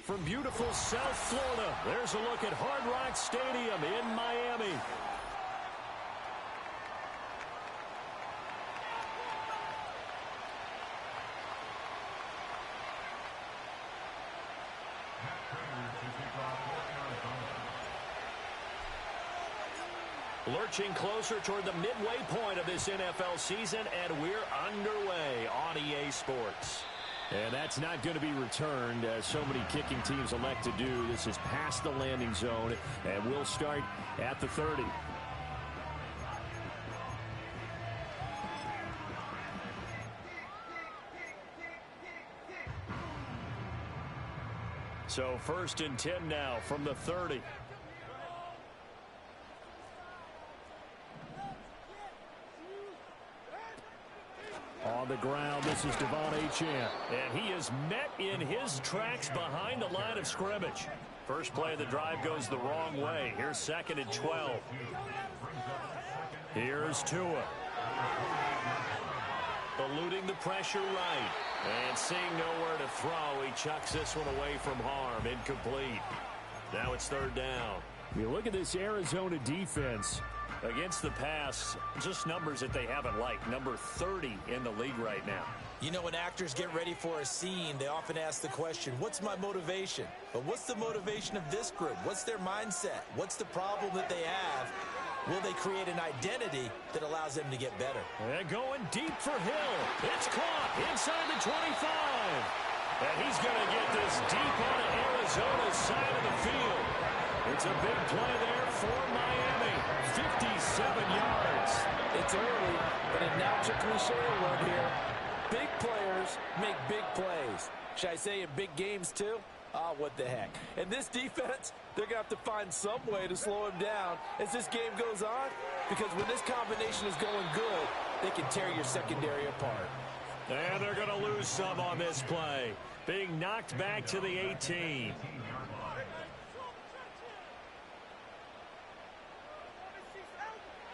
from beautiful South Florida, there's a look at Hard Rock Stadium in Miami. Lurching closer toward the midway point of this NFL season, and we're underway on EA Sports. And that's not going to be returned, as so many kicking teams elect to do. This is past the landing zone, and we'll start at the 30. So 1st and 10 now from the 30. On the ground, this is Devon Achane. And he is met in his tracks behind the line of scrimmage. First play of the drive goes the wrong way. Here's 2nd and 12. Here's Tua. Eluding the pressure right. And seeing nowhere to throw, he chucks this one away from harm. Incomplete. Now it's 3rd down. You look at this Arizona defense. Against the pass, just numbers that they haven't liked. Number 30 in the league right now. You know, when actors get ready for a scene, they often ask the question, what's my motivation? But what's the motivation of this group? What's their mindset? What's the problem that they have? Will they create an identity that allows them to get better? And going deep for Hill. It's caught inside the 25. And he's going to get this deep onto Arizona's side of the field. It's a big play there for Miami. 57 yards. It's early, but it now a cliche word here. Big players make big plays. Should I say in big games too? Ah, what the heck. And this defense, they're going to have to find some way to slow him down as this game goes on, because when this combination is going good, they can tear your secondary apart. And they're going to lose some on this play. Being knocked back to the 18.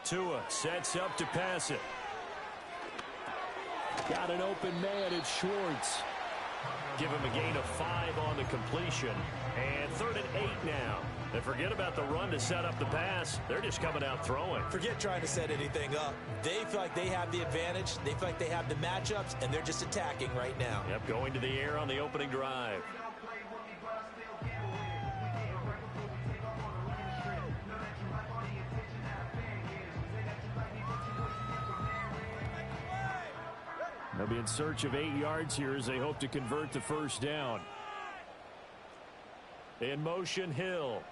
Tua sets up to pass it. Got an open man, it's Schwartz. Give him a gain of 5 on the completion. And 3rd and 8 now. And forget about the run to set up the pass. They're just coming out throwing. Forget trying to set anything up. They feel like they have the advantage. They feel like they have the matchups, and they're just attacking right now. Yep, going to the air on the opening drive. They'll be in search of 8 yards here as they hope to convert the 1st down. In motion, Hill.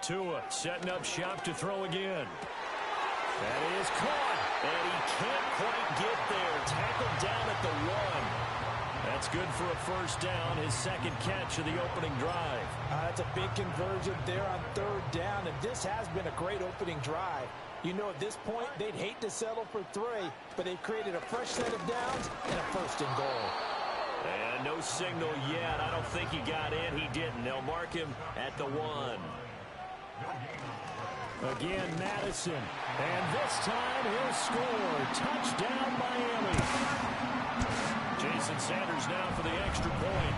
Tua setting up shop to throw again. That is caught. And he can't quite get there. Tackled down at the 1. That's good for a 1st down. His 2nd catch of the opening drive. That's a big conversion there on 3rd down. And this has been a great opening drive. You know, at this point, they'd hate to settle for 3, but they've created a fresh set of downs and a 1st and goal. And no signal yet. I don't think he got in. He didn't. They'll mark him at the 1. Again, Madison. And this time he'll score. Touchdown, Miami. Jason Sanders now for the extra point.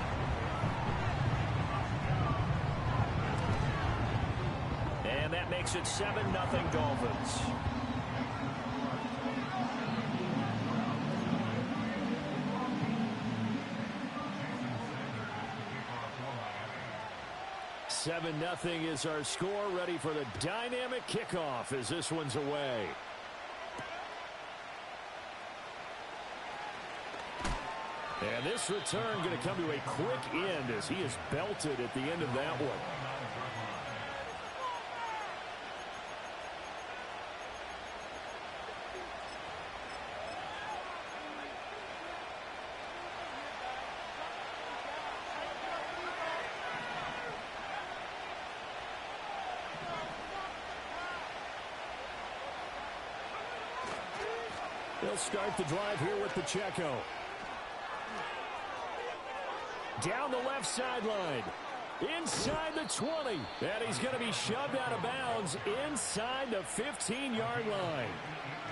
And that makes it 7-0 Dolphins. Seven nothing is our score. Ready for the dynamic kickoff as this one's away. And this return going to come to a quick end as he is belted at the end of that one. They'll start the drive here with Pacheco. Down the left sideline. Inside the 20. And he's going to be shoved out of bounds inside the 15-yard line.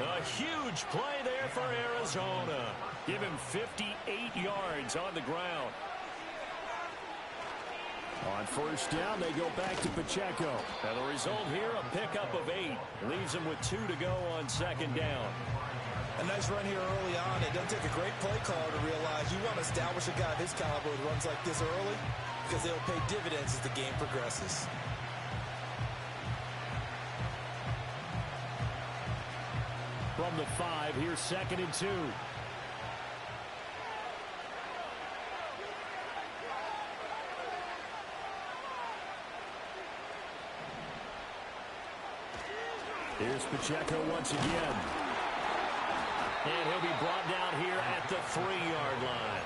A huge play there for Arizona. Give him 58 yards on the ground. On first down, they go back to Pacheco. And the result here, a pickup of 8. Leaves them with 2 to go on second down. A nice run here early on. It doesn't take a great play caller to realize you want to establish a guy of his caliber with runs like this early because they'll pay dividends as the game progresses. From the 5, here's 2nd and 2. Here's Pacheco once again. And he'll be brought down here at the 3-yard line.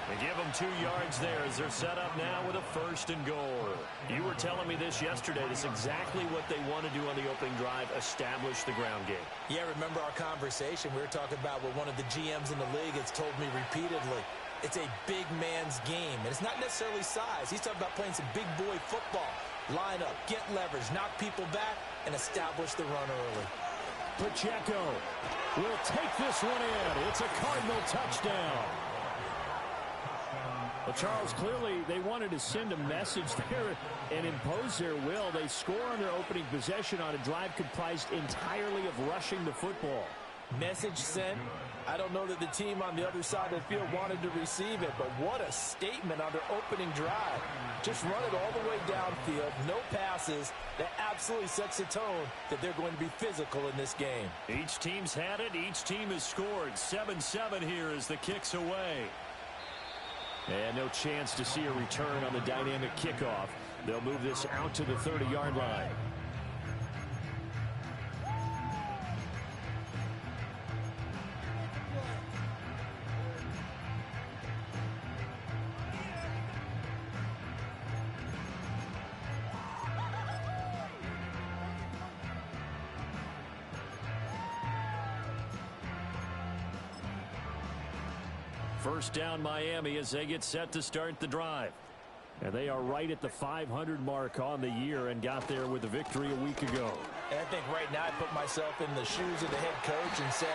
They give them 2 yards there as they're set up now with a 1st and goal. You were telling me this yesterday. This is exactly what they want to do on the opening drive, establish the ground game. Yeah, remember our conversation? We were talking about what one of the GMs in the league has told me repeatedly. It's a big man's game, and it's not necessarily size. He's talking about playing some big boy football. Line up, get leverage, knock people back, and establish the run early. Pacheco will take this one in. It's a Cardinal touchdown. Well, Charles, clearly they wanted to send a message there and impose their will. They score on their opening possession on a drive comprised entirely of rushing the football. Message sent. I don't know that the team on the other side of the field wanted to receive it, but what a statement on their opening drive. Just run it all the way downfield, no passes. That absolutely sets the tone that they're going to be physical in this game. Each team's had it. Each team has scored. 7-7 here as the kick's away. And no chance to see a return on the dynamic kickoff. They'll move this out to the 30-yard line. First down Miami as they get set to start the drive. And they are right at the 500 mark on the year and got there with a victory a week ago. And I think right now I put myself in the shoes of the head coach and say,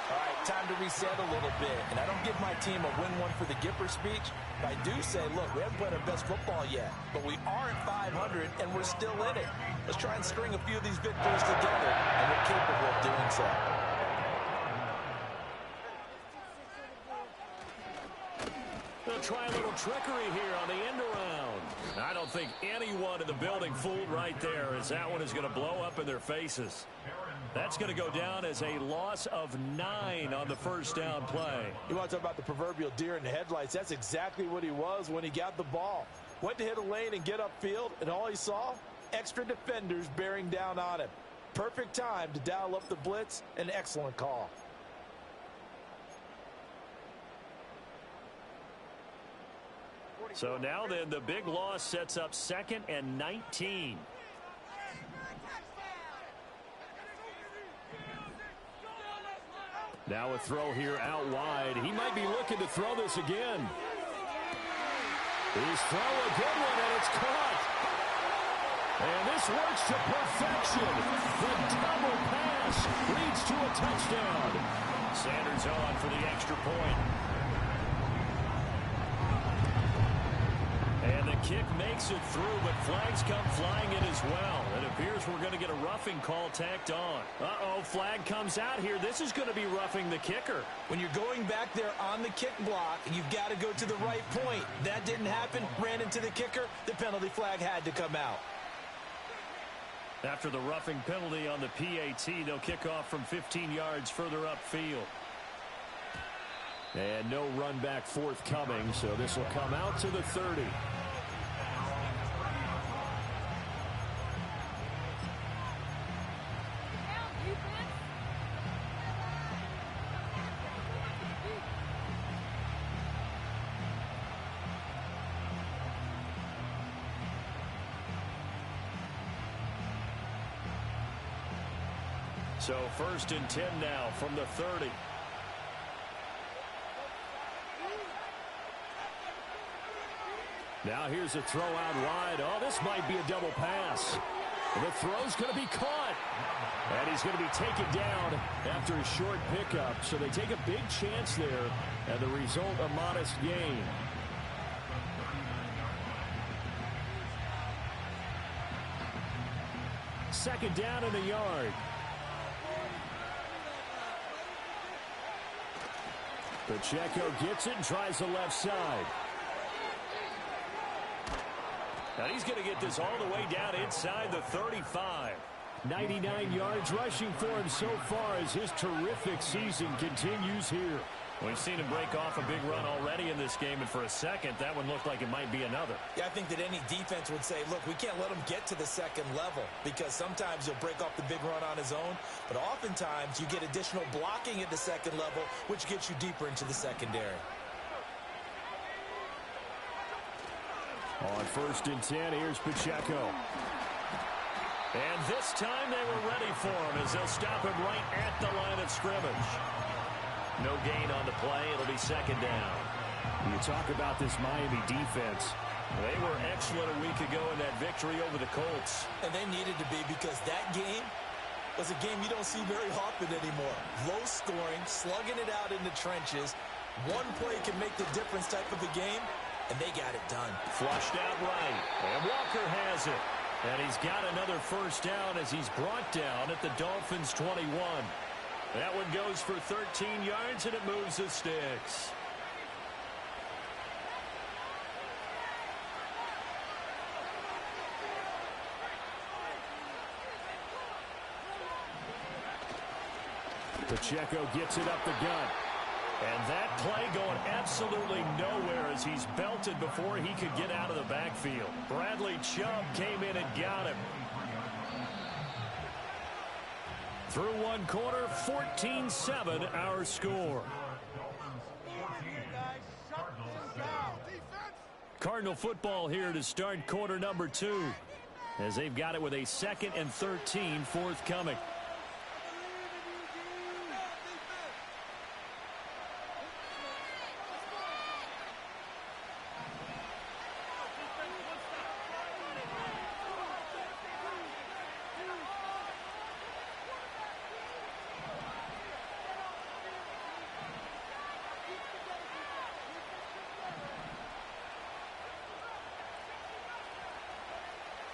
all right, time to reset a little bit. And I don't give my team a win one for the Gipper speech. But I do say, look, we haven't played our best football yet. But we are at 500 and we're still in it. Let's try and string a few of these victories together. And we're capable of doing so. They'll try a little trickery here on the end around. I don't think anyone in the building fooled right there, as that one is going to blow up in their faces. That's going to go down as a loss of 9 on the first down play. You want to talk about the proverbial deer in the headlights? That's exactly what he was when he got the ball. Went to hit a lane and get upfield, and all he saw? Extra defenders bearing down on him. Perfect time to dial up the blitz. An excellent call. So now then, the big loss sets up 2nd and 19. Now a throw here out wide. He might be looking to throw this again. He's throw a good one, and it's caught. And this works to perfection. The double pass leads to a touchdown. Sanders on for the extra point. And the kick makes it through, but flags come flying in as well. It appears we're going to get a roughing call tacked on. Uh-oh, flag comes out here. This is going to be roughing the kicker. When you're going back there on the kick block, you've got to go to the right point. That didn't happen. Ran into the kicker. The penalty flag had to come out. After the roughing penalty on the PAT, they'll kick off from 15 yards further upfield. And no run back forthcoming, so this will come out to the 30. So 1st and 10 now from the 30. Now here's a throw out wide. Oh, this might be a double pass. The throw's going to be caught. And he's going to be taken down after a short pickup. So they take a big chance there, and the result, a modest gain. second down and a yard. Pacheco gets it and tries the left side. Now he's going to get this all the way down inside the 35. 99 yards rushing for him so far as his terrific season continues here. We've seen him break off a big run already in this game, and for a second, that one looked like it might be another. Yeah, I think that any defense would say, look, we can't let him get to the second level because sometimes he'll break off the big run on his own, but oftentimes you get additional blocking at the second level, which gets you deeper into the secondary. On 1st and 10, here's Pacheco. And this time they were ready for him as they'll stop him right at the line of scrimmage. No gain on the play. It'll be second down. You talk about this Miami defense. They were excellent a week ago in that victory over the Colts. And they needed to be because that game was a game you don't see very often anymore. Low scoring, slugging it out in the trenches. One play can make the difference type of a game, and they got it done. Flushed out right, and Walker has it. And he's got another first down as he's brought down at the Dolphins' 21. That one goes for 13 yards, and it moves the sticks. Pacheco gets it up the gut. And that play going absolutely nowhere as he's belted before he could get out of the backfield. Bradley Chubb came in and got him. Through one quarter, 14-7 our score. Cardinal football here to start quarter number 2 as they've got it with a 2nd and 13 forthcoming.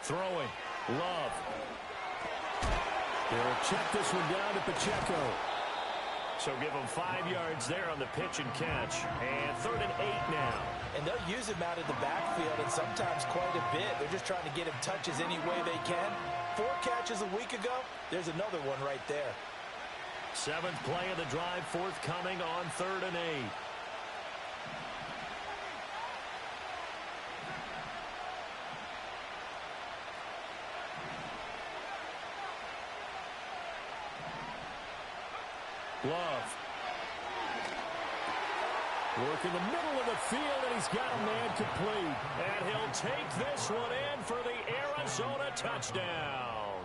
Throwing. Love. They'll check this one down to Pacheco. So give him 5 yards there on the pitch and catch. And 3rd and 8 now. And they'll use him out of the backfield, and sometimes quite a bit. They're just trying to get him touches any way they can. 4 catches a week ago. There's another one right there. 7th play of the drive forthcoming on 3rd and 8. Love. Work in the middle of the field, and he's got a man complete. And he'll take this one in for the Arizona touchdown.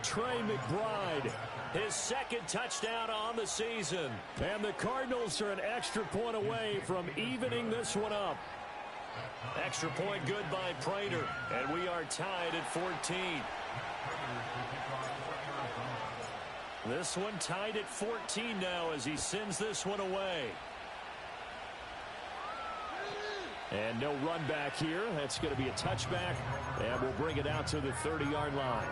Trey McBride, his 2nd touchdown on the season. And the Cardinals are an extra point away from evening this one up. Extra point good by Prater, and we are tied at 14. This one tied at 14 now as he sends this one away. And no run back here. That's going to be a touchback, and we'll bring it out to the 30-yard line.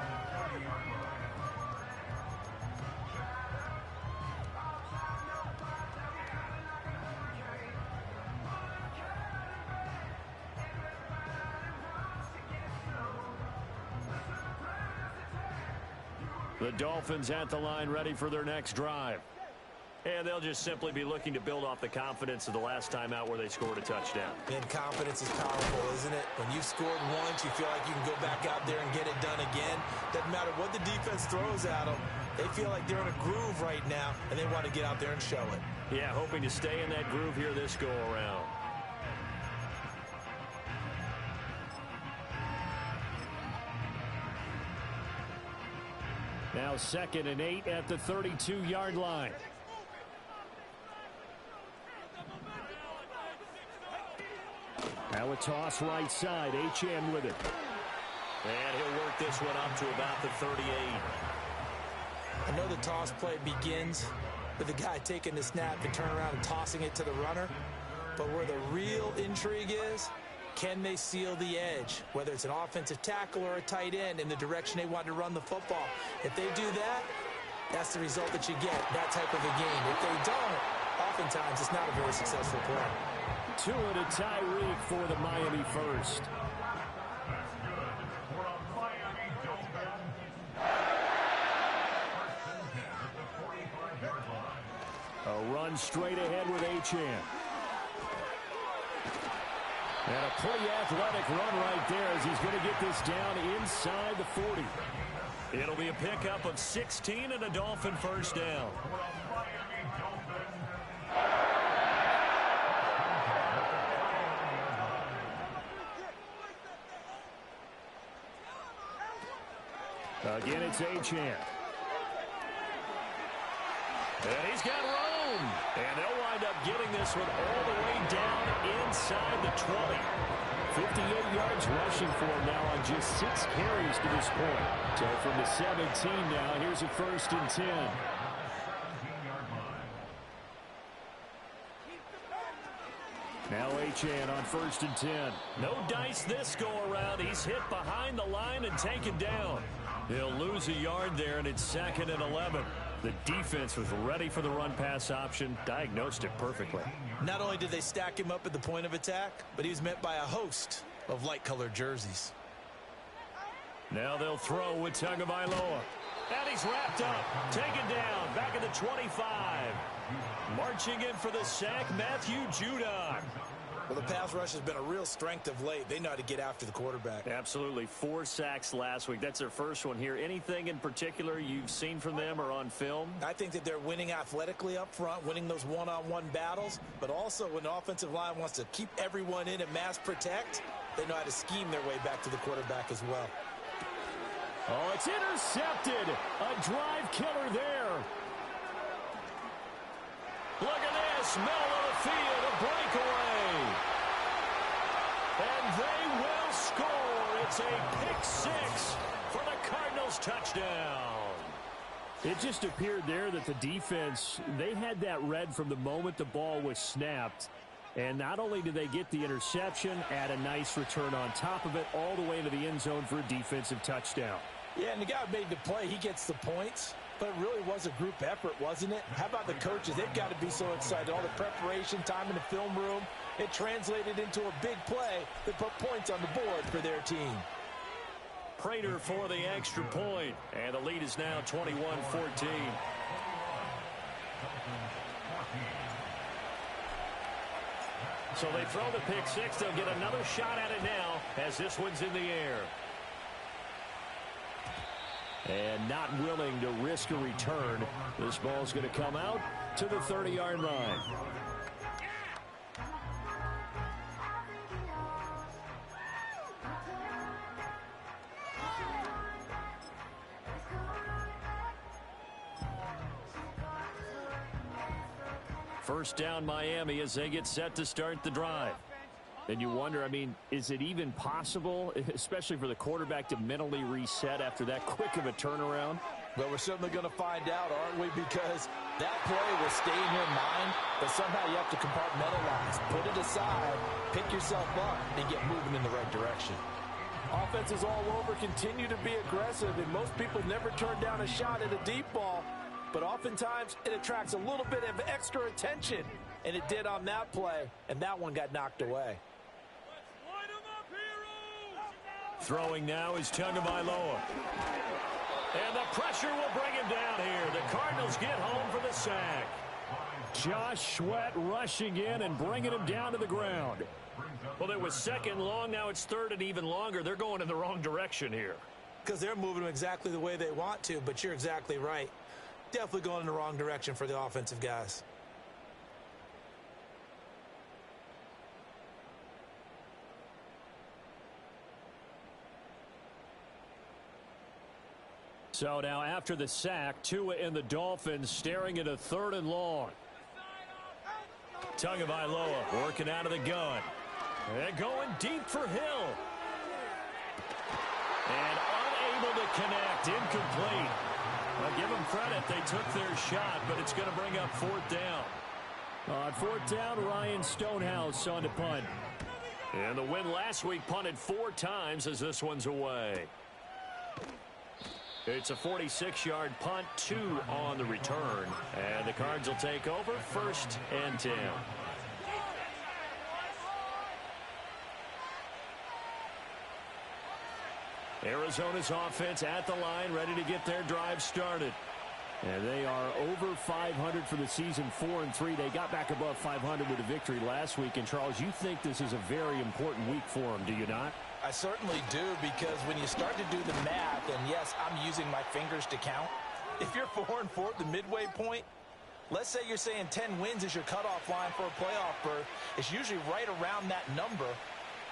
The Dolphins at the line ready for their next drive. And they'll just simply be looking to build off the confidence of the last time out where they scored a touchdown. And confidence is powerful, isn't it? When you've scored once, you feel like you can go back out there and get it done again. Doesn't matter what the defense throws at them. They feel like they're in a groove right now, and they want to get out there and show it. Yeah, hoping to stay in that groove here this go-around. Now 2nd and 8 at the 32-yard line. Now a toss right side. HN with it. And he'll work this one up to about the 38. I know the toss play begins with the guy taking the snap and turning around and tossing it to the runner. But where the real intrigue is Can they seal the edge, whether it's an offensive tackle or a tight end, in the direction they want to run the football? If they do that, that's the result that you get, that type of a game. If they don't, oftentimes it's not a very successful play. Tua to Tyreek for the Miami first. A run straight ahead with Achane. And a pretty athletic run right there as he's going to get this down inside the 40. It'll be a pickup of 16 and a Dolphin first down. Again, it's Achane. And he's got room. And they'll wind up getting this one all the way down inside the 20. 58 yards rushing for him now on just 6 carries to this point. So from the 17 now, here's a 1st and 10. Now Achane on 1st and 10. No dice this go around. He's hit behind the line and taken down. He'll lose a yard there, and it's 2nd and 11. The defense was ready for the run-pass option, diagnosed it perfectly. Not only did they stack him up at the point of attack, but he was met by a host of light-colored jerseys. Now they'll throw with Tagovailoa. And he's wrapped up, taken down, back at the 25. Marching in for the sack, Matthew Judon. Well, the pass rush has been a real strength of late. They know how to get after the quarterback. Absolutely. 4 sacks last week. That's their first one here. Anything in particular you've seen from them or on film? I think that they're winning athletically up front, winning those one-on-one battles, but also when the offensive line wants to keep everyone in and mass protect, they know how to scheme their way back to the quarterback as well. Oh, it's intercepted. A drive killer there. Look at this. Middle of the field, a breakaway. And they will score. It's a pick 6 for the Cardinals touchdown. It just appeared there that the defense, they had that read from the moment the ball was snapped. And not only did they get the interception, add a nice return on top of it, all the way to the end zone for a defensive touchdown. Yeah, and the guy made the play. He gets the points. But it really was a group effort, wasn't it? How about the coaches? They've got to be so excited. All the preparation time in the film room, it translated into a big play that put points on the board for their team. Prater for the extra point. And the lead is now 21-14. So they throw the pick 6. They'll get another shot at it now as this one's in the air. And not willing to risk a return. This ball's going to come out to the 30-yard line. First down Miami as they get set to start the drive. And you wonder, I mean, is it even possible, especially for the quarterback, to mentally reset after that quick of a turnaround? Well, we're certainly going to find out, aren't we? Because that play will stay in your mind, but somehow you have to compartmentalize. Put it aside, pick yourself up, and get moving in the right direction. Offenses all over continue to be aggressive, and most people never turn down a shot at a deep ball. But oftentimes, it attracts a little bit of extra attention, and it did on that play, and that one got knocked away. Throwing now is Tagovailoa. And the pressure will bring him down here. The Cardinals get home for the sack. Josh Sweat rushing in and bringing him down to the ground. Well, it was 2nd long. Now it's 3rd and even longer. They're going in the wrong direction here. Because they're moving them exactly the way they want to, but you're exactly right. Definitely going in the wrong direction for the offensive guys. So now after the sack, Tua and the Dolphins staring at a 3rd and long. Tagovailoa working out of the gun. And going deep for Hill. And unable to connect. Incomplete. I'll give them credit. They took their shot, but it's going to bring up 4th down. On 4th down, Ryan Stonehouse on to punt. And the win last week punted 4 times as this one's away. It's a 46-yard punt, 2 on the return. And the Cards will take over, 1st and 10. Arizona's offense at the line, ready to get their drive started. And they are over 500 for the season, 4-3. They got back above 500 with a victory last week. And, Charles, you think this is a very important week for them, do you not? I certainly do, because when you start to do the math, and yes, I'm using my fingers to count. If you're 4-4 at the midway point, let's say you're saying 10 wins is your cutoff line for a playoff berth. It's usually right around that number.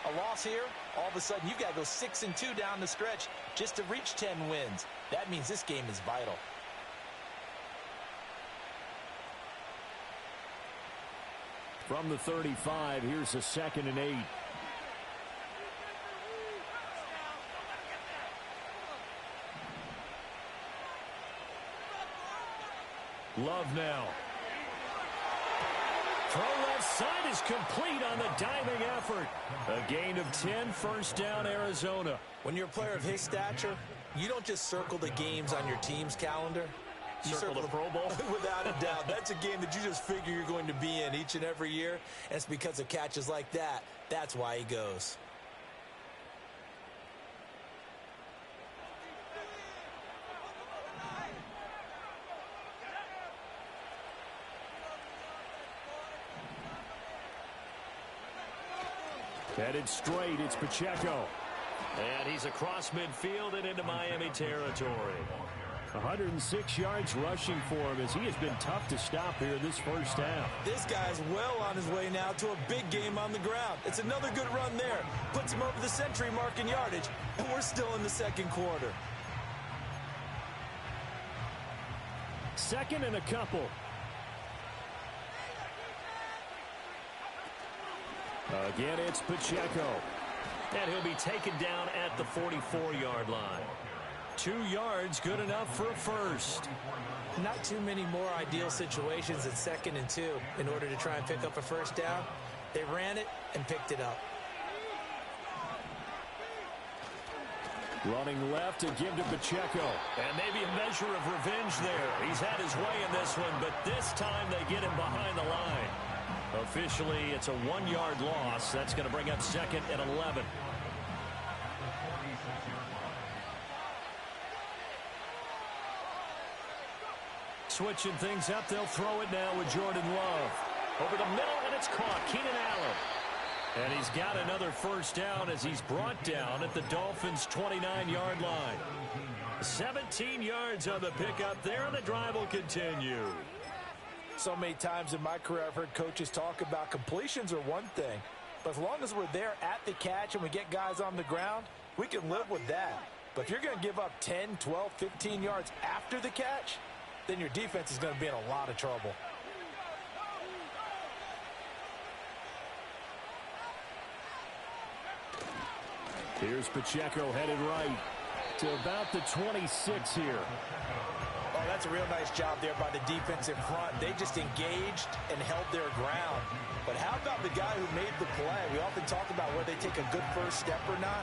A loss here, all of a sudden you've got to go 6-2 down the stretch just to reach 10 wins. That means this game is vital. From the 35, here's a 2nd and 8. Love now. Throw left side is complete on the diving effort. A gain of 10, 1st down, Arizona. When you're a player of his stature, you don't just circle the games on your team's calendar. You circle the Pro Bowl? Without a doubt. That's a game that you just figure you're going to be in each and every year. And it's because of catches like that. That's why he goes. Headed straight, it's Pacheco. And he's across midfield and into Miami territory. 106 yards rushing for him as he has been tough to stop here this first half. This guy's well on his way now to a big game on the ground. It's another good run there. Puts him over the century mark in yardage, and we're still in the 2nd quarter. 2nd and a couple. Again, it's Pacheco. And he'll be taken down at the 44-yard line. 2 yards, good enough for a first. Not too many more ideal situations at 2nd and 2 in order to try and pick up a first down. They ran it and picked it up. Running left to give to Pacheco. And maybe a measure of revenge there. He's had his way in this one, but this time they get him behind the line. Officially, it's a 1-yard loss. That's going to bring up 2nd and 11. Switching things up, they'll throw it now with Jordan Love. Over the middle, and it's caught. Keenan Allen. And he's got another first down as he's brought down at the Dolphins' 29-yard line. 17 yards on the pickup there, and the drive will continue. So many times in my career I've heard coaches talk about completions are one thing, but as long as we're there at the catch and we get guys on the ground, we can live with that. But if you're going to give up 10, 12, 15 yards after the catch, then your defense is going to be in a lot of trouble. Here's Pacheco headed right to about the 26 here. Oh, that's a real nice job there by the defense in front. They just engaged and held their ground. But how about the guy who made the play? We often talk about whether they take a good first step or not.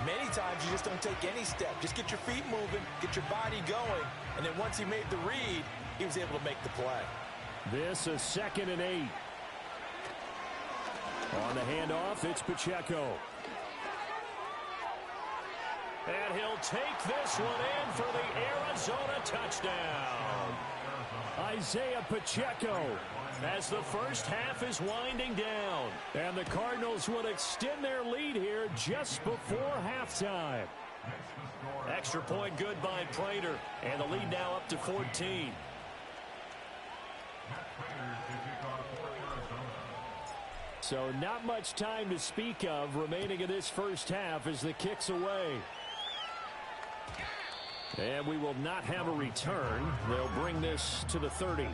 Many times you just don't take any step. Just get your feet moving, get your body going, and then once he made the read, he was able to make the play. This is 2nd and 8. On the handoff, it's Pacheco. And he'll take this one in for the Arizona touchdown. Isaiah Pacheco as the first half is winding down. And the Cardinals would extend their lead here just before halftime. Extra point good by Prater. And the lead now up to 14. So not much time to speak of remaining in this first half as the kick's away. And we will not have a return. They'll bring this to the 30.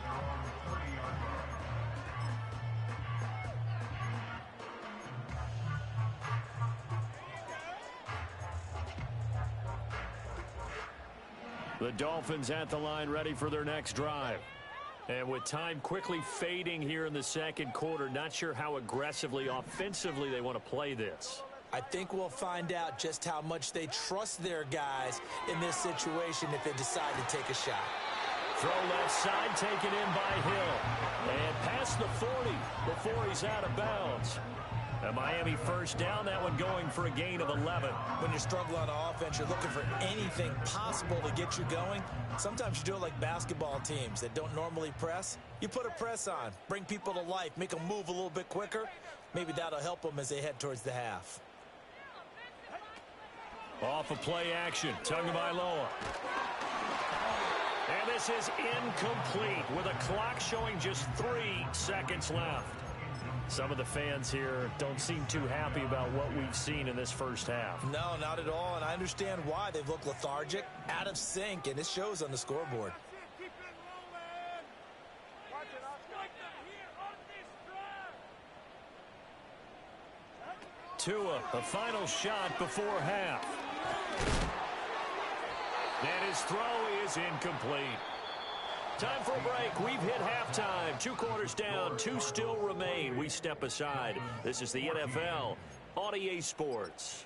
The Dolphins at the line ready for their next drive. And with time quickly fading here in the second quarter, not sure how aggressively, offensively they want to play this. I think we'll find out just how much they trust their guys in this situation if they decide to take a shot. Throw left side, taken in by Hill. And past the 40 before he's out of bounds. A Miami first down, that one going for a gain of 11. When you struggle on offense, you're looking for anything possible to get you going. Sometimes you do it like basketball teams that don't normally press. You put a press on, bring people to life, make them move a little bit quicker. Maybe that'll help them as they head towards the half. Off of play action, Tagovailoa. And this is incomplete with a clock showing just 3 seconds left. Some of the fans here don't seem too happy about what we've seen in this first half. No, not at all, and I understand why. They've looked lethargic, out of sync, and it shows on the scoreboard. Tua, a final shot before half. And his throw is incomplete. Time for a break. We've hit halftime. 2 quarters down, 2 still remain. We step aside. This is the NFL on EA Sports.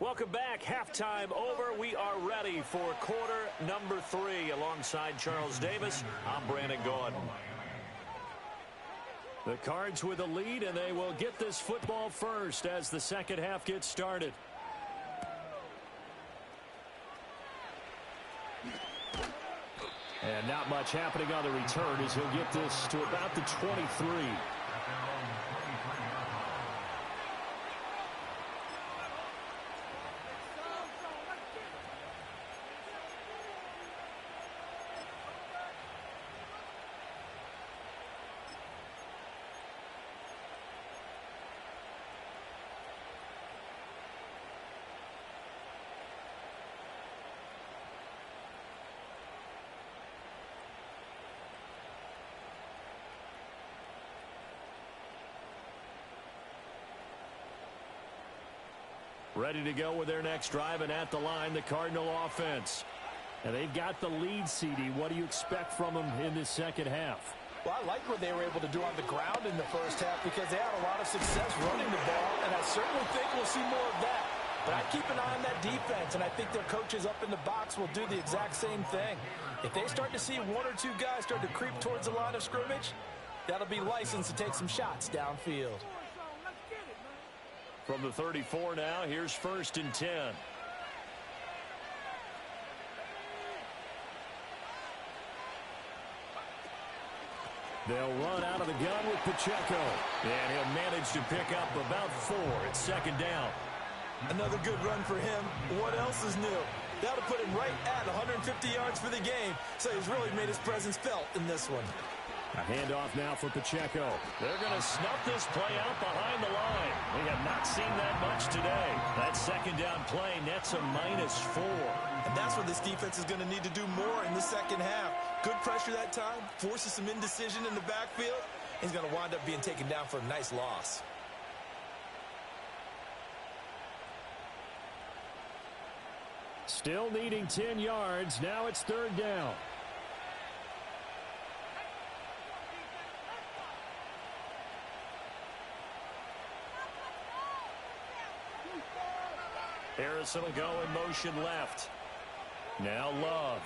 Welcome back. Halftime over. We are ready for quarter number 3. Alongside Charles Davis, I'm Brandon Gordon. The Cards with a lead, and they will get this football first as the second half gets started. And not much happening on the return as he'll get this to about the 23. Ready to go with their next drive, and at the line, the Cardinal offense. And they've got the lead, CD. What do you expect from them in this second half? Well, I like what they were able to do on the ground in the first half because they had a lot of success running the ball, and I certainly think we'll see more of that. But I keep an eye on that defense, and I think their coaches up in the box will do the exact same thing. If they start to see 1 or 2 guys start to creep towards the line of scrimmage, that'll be licensed to take some shots downfield. From the 34 now, here's 1st and 10. They'll run out of the gun with Pacheco. And he'll manage to pick up about 4. It's 2nd down. Another good run for him. What else is new? That'll put him right at 150 yards for the game. So he's really made his presence felt in this one. A handoff now for Pacheco. They're going to snuff this play out behind the line. We have not seen that much today. That 2nd down play nets a -4. And that's what this defense is going to need to do more in the second half. Good pressure that time, forces some indecision in the backfield. He's going to wind up being taken down for a nice loss. Still needing 10 yards. Now it's 3rd down. Harrison will go in motion left. Now Love.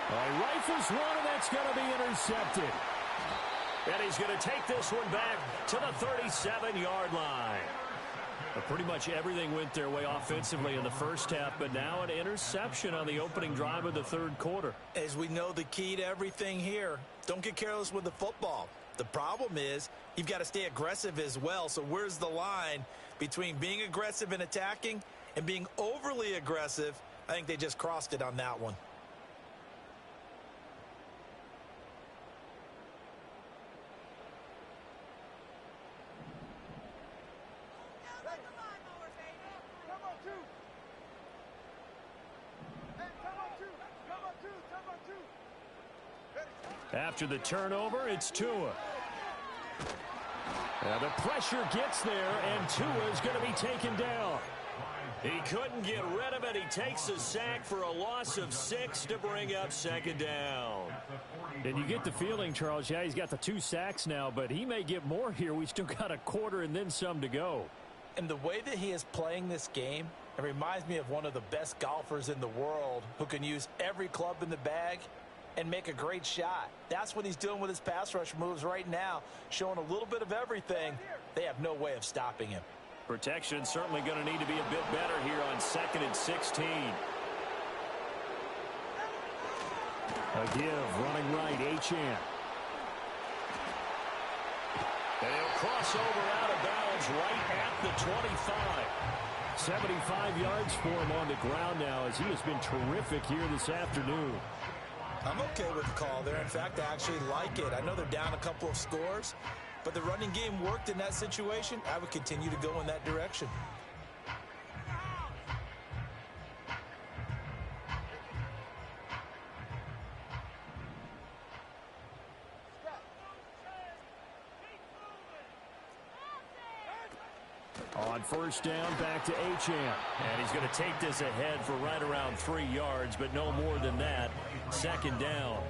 He rifles one, and that's going to be intercepted. And he's going to take this one back to the 37-yard line. But pretty much everything went their way offensively in the first half, but now an interception on the opening drive of the 3rd quarter. As we know, the key to everything here, don't get careless with the football. The problem is you've got to stay aggressive as well. So where's the line between being aggressive and attacking and being overly aggressive? I think they just crossed it on that one. After the turnover, it's Tua. The pressure gets there, and Tua is going to be taken down. He couldn't get rid of it. He takes a sack for a loss of 6 to bring up second down. And you get the feeling, Charles, yeah, he's got the 2 sacks now, but he may get more here. We still got a quarter and then some to go. And the way that he is playing this game, it reminds me of one of the best golfers in the world who can use every club in the bag and make a great shot. That's what he's doing with his pass rush moves right now, showing a little bit of everything. They have no way of stopping him. Protection certainly going to need to be a bit better here on 2nd and 16. A give, running right, Achane. And he'll cross over out of bounds right at the 25. 75 yards for him on the ground now as he has been terrific here this afternoon. I'm okay with the call there. In fact, I actually like it. I know they're down a couple of scores, but the running game worked in that situation. I would continue to go in that direction. On first down, back to Achane. And he's going to take this ahead for right around 3 yards, but no more than that. Second down.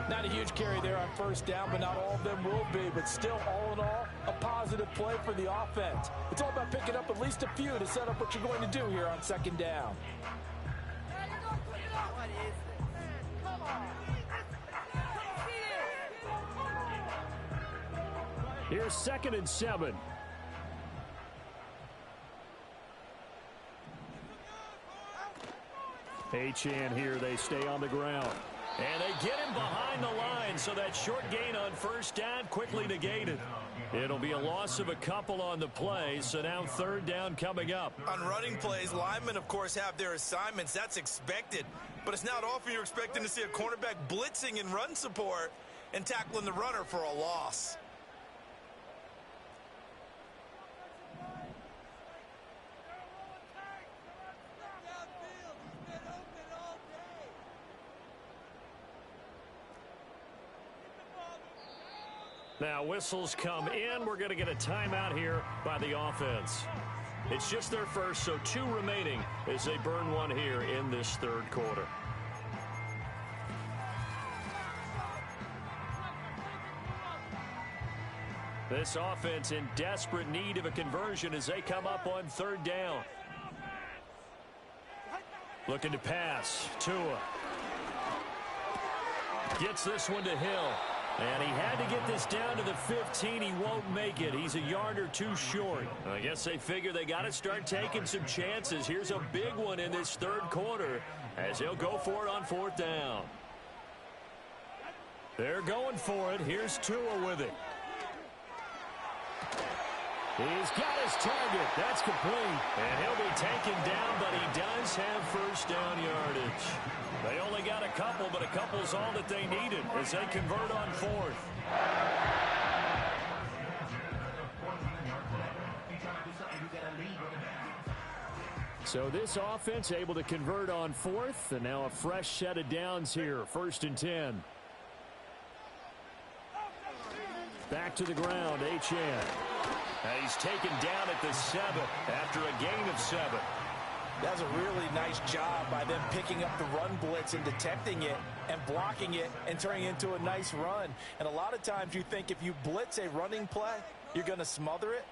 Not a huge carry there on first down, but not all of them will be. But still, all in all, a positive play for the offense. It's all about picking up at least a few to set up what you're going to do here on second down. Here's 2nd and 7. Achane here, they stay on the ground. And they get him behind the line, so that short gain on first down quickly negated. It'll be a loss of a couple on the play, so now third down coming up. On running plays, linemen, of course, have their assignments. That's expected. But it's not often you're expecting to see a cornerback blitzing in run support and tackling the runner for a loss. Now whistles come in. We're going to get a timeout here by the offense. It's just their first, so 2 remaining as they burn one here in this third quarter. This offense in desperate need of a conversion as they come up on third down. Looking to pass. Tua gets this one to Hill. And he had to get this down to the 15. He won't make it. He's a yard or 2 short. I guess they figure they got to start taking some chances. Here's a big one in this third quarter as he'll go for it on fourth down. They're going for it. Here's Tua with it. He's got his target. That's complete. And he'll be taken down, but he does have first down yardage. They only got a couple, but a couple's all that they needed as they convert on fourth. So this offense able to convert on fourth, and now a fresh set of downs here. 1st and 10. Back to the ground, Achane. He's taken down at the 7 after a gain of 7. That's a really nice job by them picking up the run blitz and detecting it and blocking it and turning it into a nice run. And a lot of times you think if you blitz a running play, you're going to smother it.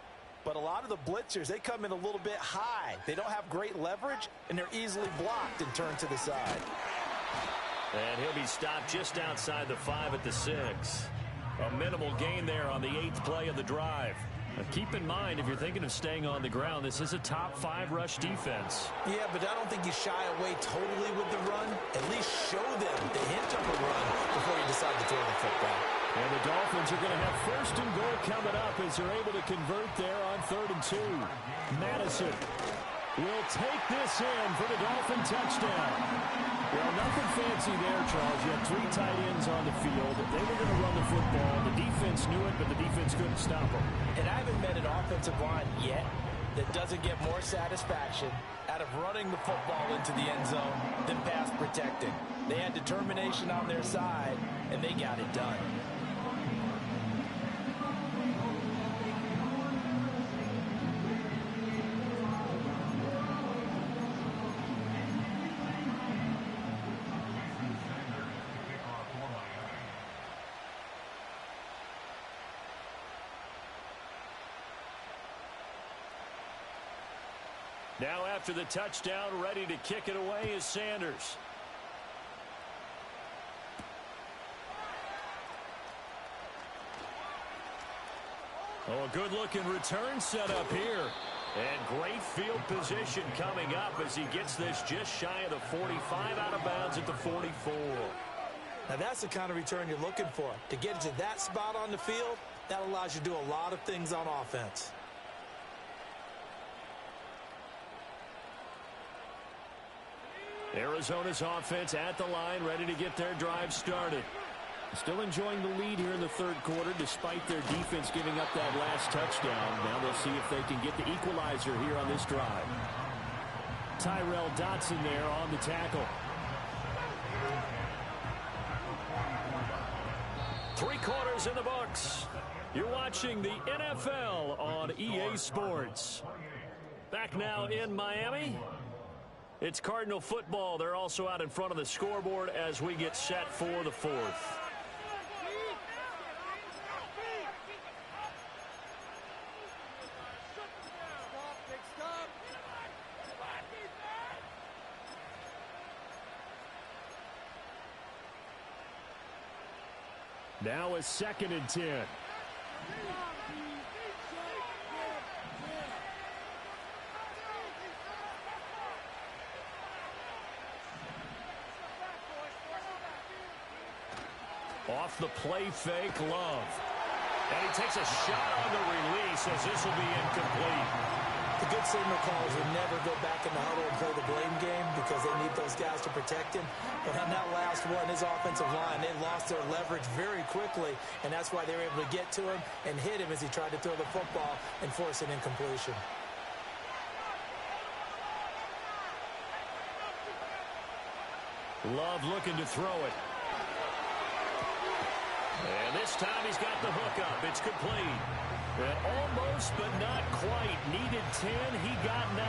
But a lot of the blitzers, they come in a little bit high. They don't have great leverage, and they're easily blocked and turned to the side. And he'll be stopped just outside the 5 at the 6. A minimal gain there on the 8th play of the drive. Keep in mind, if you're thinking of staying on the ground, this is a top 5 rush defense. Yeah, but I don't think you shy away totally with the run. At least show them the hint of a run before you decide to throw the football. And the Dolphins are going to have first and goal coming up as they're able to convert there on 3rd and 2. Madison will take this in for the Dolphin touchdown. Well, nothing fancy there, Charles. You had 3 tight ends on the field. They were going to run the football. The defense knew it, but the defense couldn't stop them. And I haven't met an offensive line yet that doesn't get more satisfaction out of running the football into the end zone than pass protecting. They had determination on their side, and they got it done. Now after the touchdown, ready to kick it away is Sanders. Oh, a good-looking return set up here. And great field position coming up as he gets this just shy of the 45 out of bounds at the 44. Now that's the kind of return you're looking for. To get it to that spot on the field, that allows you to do a lot of things on offense. Arizona's offense at the line, ready to get their drive started. Still enjoying the lead here in the third quarter, despite their defense giving up that last touchdown. Now they'll see if they can get the equalizer here on this drive. Tyrell Dotson there on the tackle. 3 quarters in the books. You're watching the NFL on EA Sports. Back now in Miami. It's Cardinal football. They're also out in front of the scoreboard as we get set for the 4th. Now a 2nd and 10. Off the play fake, Love. And he takes a shot on the release as this will be incomplete. The good signal callers will never go back in the huddle and play the blame game because they need those guys to protect him. But on that last one, his offensive line, they lost their leverage very quickly, and that's why they were able to get to him and hit him as he tried to throw the football and force an incompletion. Love looking to throw it. And this time he's got the hook up. It's complete. And almost, but not quite. Needed 10. He got 9.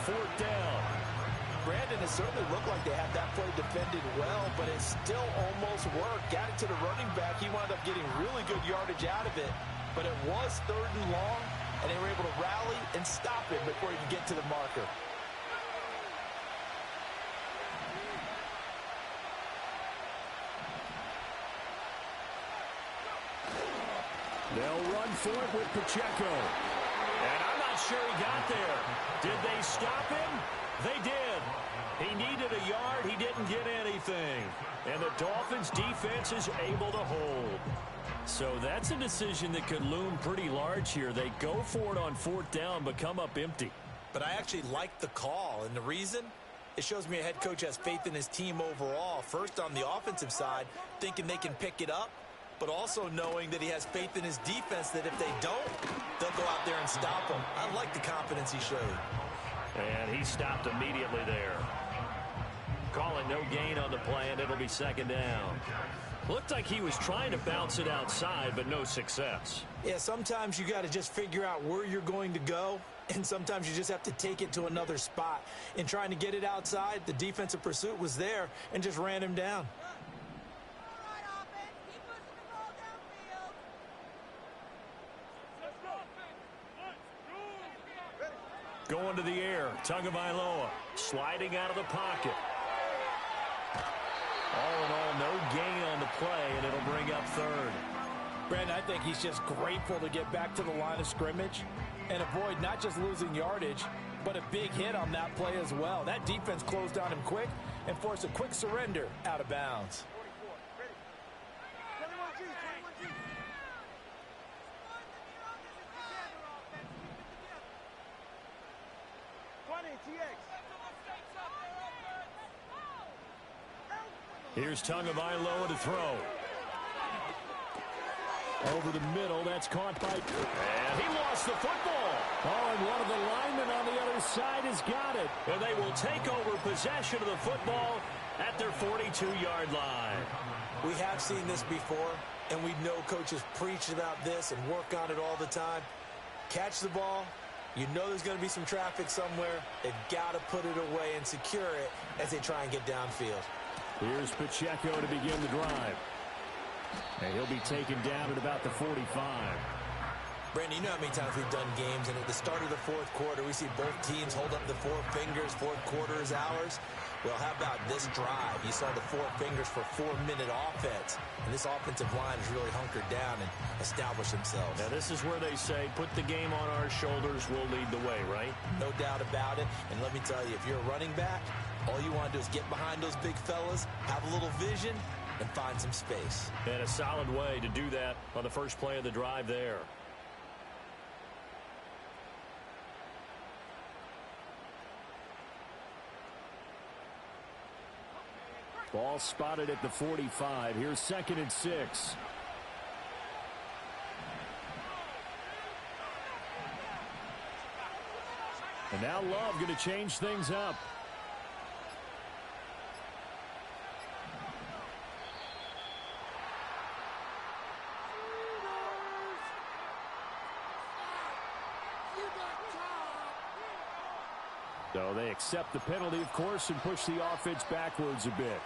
4th down. Brandon, it certainly looked like they had that play defended well, but it still almost worked. Got it to the running back. He wound up getting really good yardage out of it. But it was 3rd and long, and they were able to rally and stop it before he could get to the marker. They'll run for it with Pacheco. And I'm not sure he got there. Did they stop him? They did. He needed a yard. He didn't get anything. And the Dolphins defense is able to hold. So that's a decision that could loom pretty large here. They go for it on 4th down, but come up empty. But I actually like the call, and the reason? It shows me a head coach has faith in his team overall. First on the offensive side, thinking they can pick it up, but also knowing that he has faith in his defense that if they don't, they'll go out there and stop him. I like the confidence he showed. And he stopped immediately there. Calling no gain on the play, and it'll be 2nd down. Looked like he was trying to bounce it outside, but no success. Yeah, sometimes you got to just figure out where you're going to go, and sometimes you just have to take it to another spot. In trying to get it outside, the defensive pursuit was there and just ran him down. Going to the air, Tagovailoa sliding out of the pocket. All in all, no gain on the play, and it'll bring up 3rd. Brandon, I think he's just grateful to get back to the line of scrimmage and avoid not just losing yardage, but a big hit on that play as well. That defense closed on him quick and forced a quick surrender out of bounds. Here's Tagovailoa to throw. Over the middle, that's caught by... And he lost the football. Oh, and one of the linemen on the other side has got it. And they will take over possession of the football at their 42-yard line. We have seen this before, and we know coaches preach about this and work on it all the time. Catch the ball. You know there's going to be some traffic somewhere. They've got to put it away and secure it as they try and get downfield. Here's Pacheco to begin the drive. And he'll be taken down at about the 45. Brandon, you know how many times we've done games, and at the start of the fourth quarter, we see both teams hold up the four fingers, fourth quarter is ours. Well, how about this drive? You saw the four fingers for 4-minute offense, and this offensive line has really hunkered down and established themselves. Now, this is where they say, put the game on our shoulders, we'll lead the way, right? No doubt about it, and let me tell you, if you're a running back, all you want to do is get behind those big fellas, have a little vision, and find some space. And a solid way to do that on the first play of the drive there. Ball spotted at the 45. Here's 2nd and 6. And now Love going to change things up. So they accept the penalty, of course, and push the offense backwards a bit.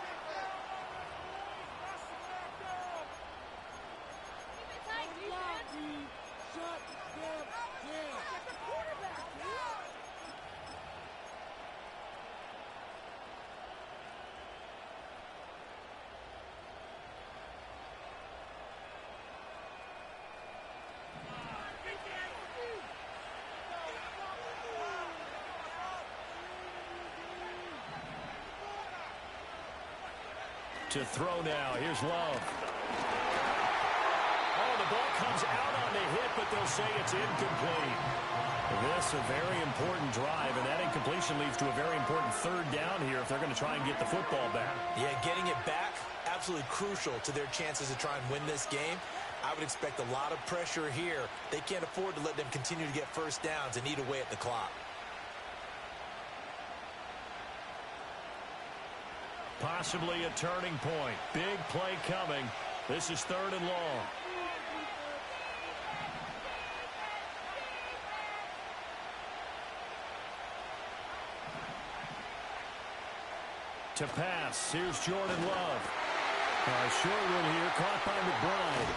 To throw now. Here's Love. Oh, the ball comes out on the hit, but they'll say it's incomplete. This a very important drive, and that incompletion leads to a very important third down here if they're going to try and get the football back. Yeah, getting it back, absolutely crucial to their chances to try and win this game. I would expect a lot of pressure here. They can't afford to let them continue to get first downs and eat away at the clock. Possibly a turning point. Big play coming. This is 3rd and long. To pass. Here's Jordan Love. A short one here caught by McBride.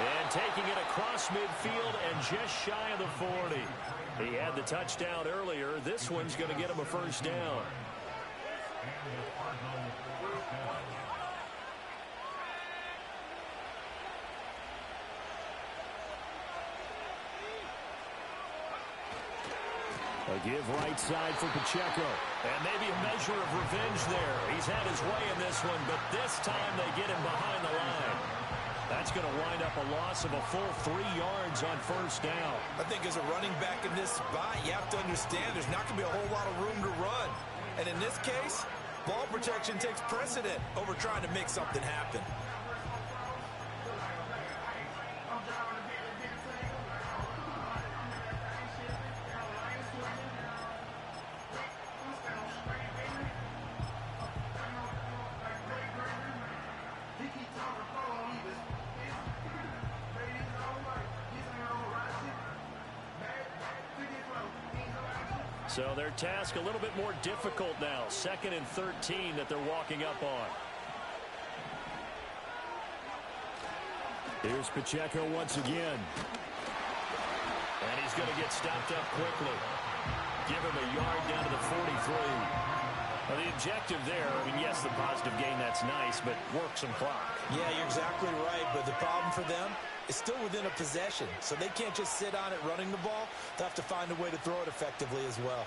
And taking it across midfield and just shy of the 40. He had the touchdown earlier. This one's going to get him a first down. A give right side for Pacheco. And maybe a measure of revenge there. He's had his way in this one, but this time they get him behind the line. That's going to wind up a loss of a full 3 yards on first down. I think as a running back in this spot, you have to understand there's not going to be a whole lot of room to run. And in this case, ball protection takes precedent over trying to make something happen. So their task a little bit more difficult now. 2nd and 13 that they're walking up on. Here's Pacheco once again. And he's going to get stopped up quickly. Give him a yard down to the 43. Well, the objective there, I mean, yes, the positive gain, that's nice, but work some clock. Yeah, you're exactly right, but the problem for them is still within a possession, so they can't just sit on it running the ball. They'll have to find a way to throw it effectively as well.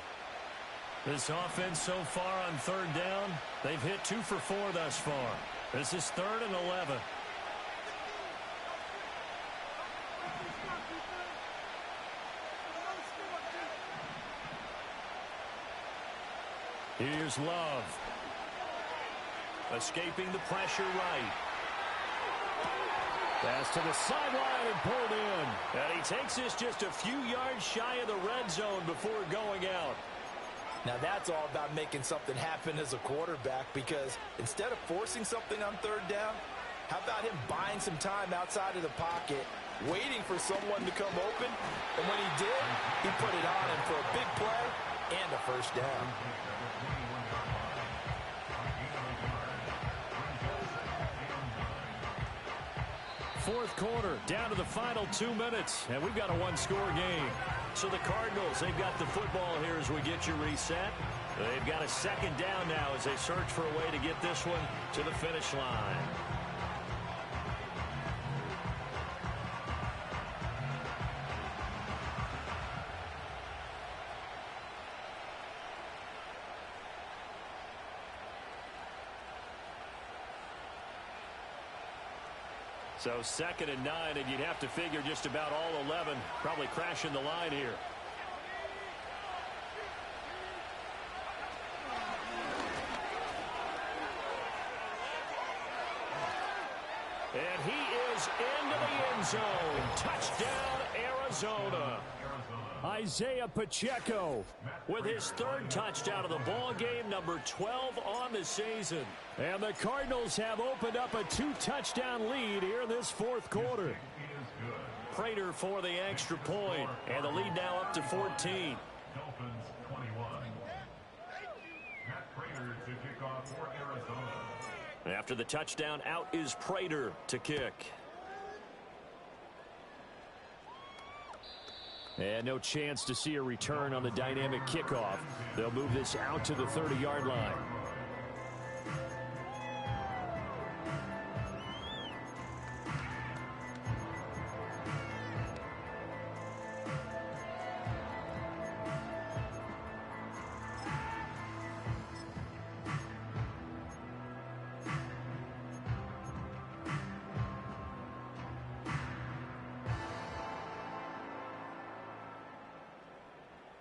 This offense so far on 3rd down, they've hit 2 for 4 thus far. This is 3rd and 11. Here's Love. Escaping the pressure right. Pass to the sideline and pulled in. And he takes this just a few yards shy of the red zone before going out. Now that's all about making something happen as a quarterback, because instead of forcing something on 3rd down, how about him buying some time outside of the pocket, waiting for someone to come open, and when he did, he put it on him for a big play and a first down. fourth quarter, down to the final 2 minutes, and we've got a one-score game. So the Cardinals, they've got the football here as we get you reset. They've got a second down now as they search for a way to get this one to the finish line. So 2nd and 9, and you'd have to figure just about all 11 probably crashing the line here. And he is into the end zone. Touchdown, Arizona. Isaiah Pacheco With his third touchdown of the ball game, number 12 on the season. And the Cardinals have opened up a 2-touchdown lead here in this fourth quarter. Prater for the extra point, and the lead now up to 14. Dolphins 21. Matt Prater to kick off for Arizona. After the touchdown, out is Prater to kick. And no chance to see a return on the dynamic kickoff. They'll move this out to the 30-yard line.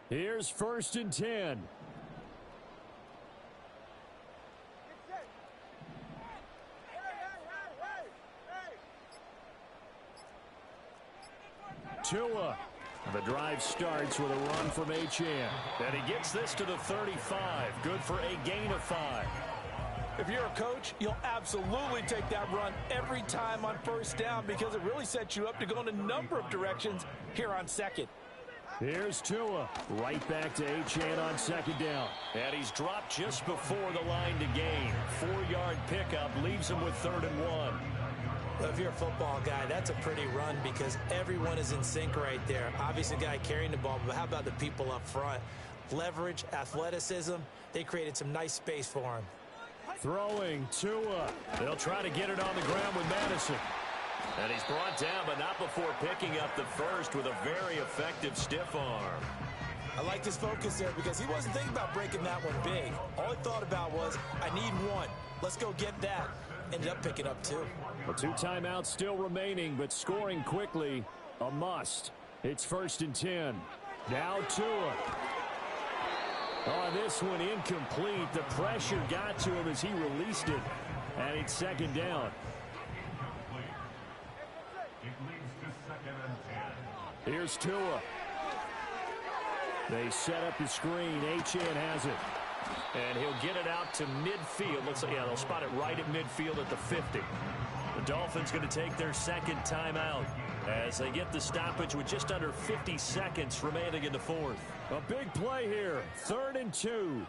Here's 1st and 10. Tua. The drive starts with a run from Achane. And he gets this to the 35. Good for a gain of 5. If you're a coach, you'll absolutely take that run every time on 1st down because it really sets you up to go in a number of directions here on 2nd. Here's Tua. Right back to Achane on 2nd down. And he's dropped just before the line to gain. 4-yard pickup leaves him with 3rd and 1. Well, if you're a football guy, that's a pretty run because everyone is in sync right there. Obviously, the guy carrying the ball, but how about the people up front? Leverage, athleticism, they created some nice space for him. Throwing Tua. They'll try to get it on the ground with Madison. And he's brought down, but not before picking up the first with a very effective stiff arm. I liked his focus there because he wasn't thinking about breaking that one big. All he thought about was, I need one. Let's go get that. Ended up picking up 2. Well, 2 timeouts still remaining, but scoring quickly, a must. It's 1st and 10. Now Tua. On this one, incomplete. The pressure got to him as he released it. And it's 2nd down. Here's Tua. They set up the screen. Achane has it. And he'll get it out to midfield. Looks like, yeah, they'll spot it right at midfield at the 50. The Dolphins going to take their 2nd timeout as they get the stoppage with just under 50 seconds remaining in the 4th. A big play here. 3rd and 2.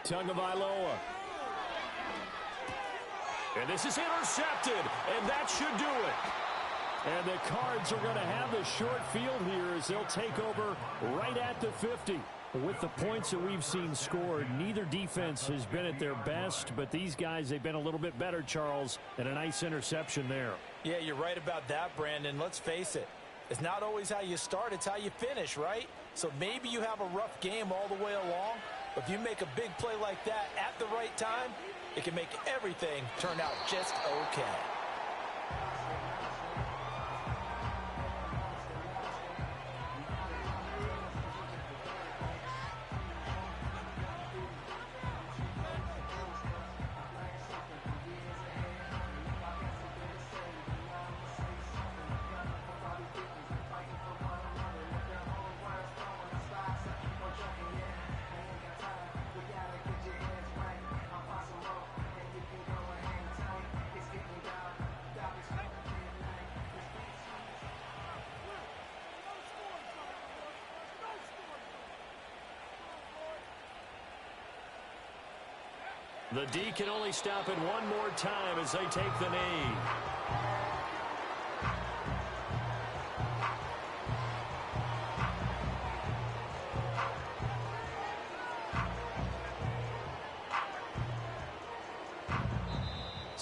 Tagovailoa. And this is intercepted, and that should do it. And the Cards are going to have the short field here as they'll take over right at the 50. With the points that we've seen scored, neither defense has been at their best, but these guys, they've been a little bit better, Charles, and a nice interception there. Yeah, you're right about that, Brandon. Let's face it. It's not always how you start, it's how you finish, right? So maybe you have a rough game all the way along, but if you make a big play like that at the right time, it can make everything turn out just okay. The D can only stop it one more time as they take the knee.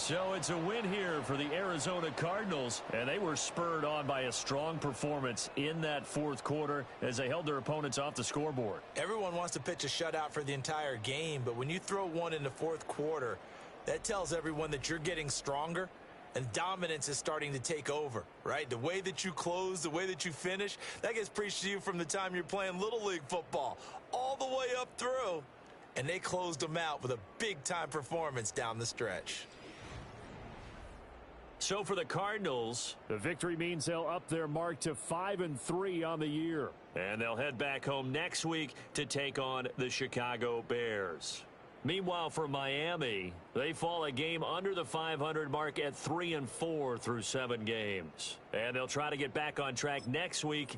So it's a win here for the Arizona Cardinals, and they were spurred on by a strong performance in that fourth quarter as they held their opponents off the scoreboard. Everyone wants to pitch a shutout for the entire game, but when you throw one in the fourth quarter, that tells everyone that you're getting stronger and dominance is starting to take over, right? The way that you close, the way that you finish, that gets preached to you from the time you're playing Little League football all the way up through, and they closed them out with a big-time performance down the stretch. So for the Cardinals, the victory means they'll up their mark to 5-3 on the year. And they'll head back home next week to take on the Chicago Bears. Meanwhile, for Miami, they fall a game under the 500 mark at 3-4 through 7 games. And they'll try to get back on track next week